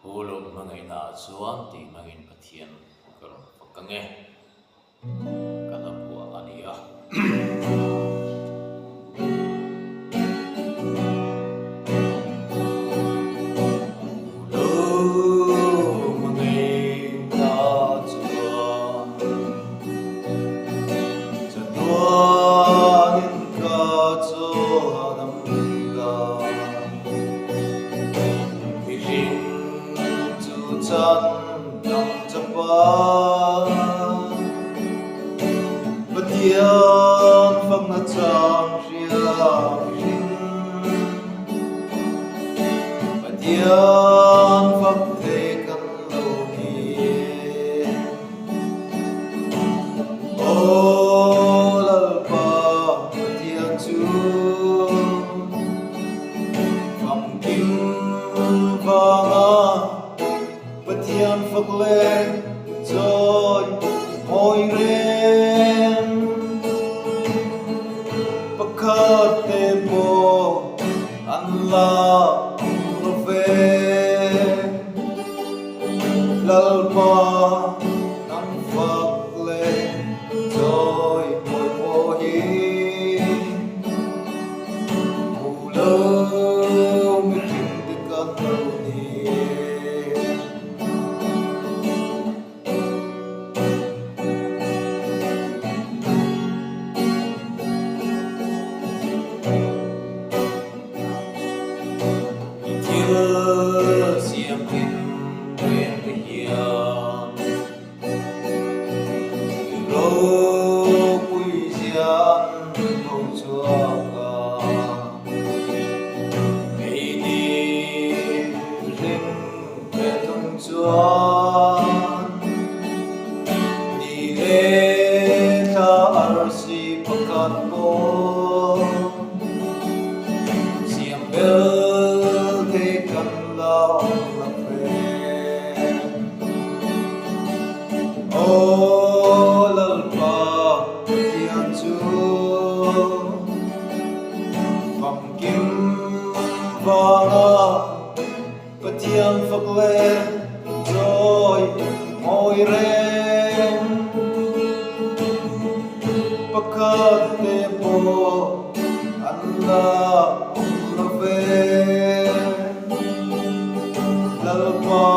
Hulog mangai na chuan ti mangin pathian kar pakange kalapua ania Hulog mangai na chuan chatuanin ka chuan amga chân nằm trong ba bất thiên phong na chang riêng bất thiên phong thế căn lâu ni ô lal pa bất thiên chu phong kim vàng bất thiên phật lên rồi môi ren bất khát tê bồ ăn la về lal pa nắm phật lên rồi môi môi mù lâu mới tìm được căn lâu ni xiêm tin quên cái hiền lô quy gian không chúa cả ngày đi rình về thùng chúa đi lê tha arsi pakat po xiêm bel ô lal pa thiên chu phong kim vàng bất thiên phật lên rồi môi ren bất khát tê bồ ăn la về lal pa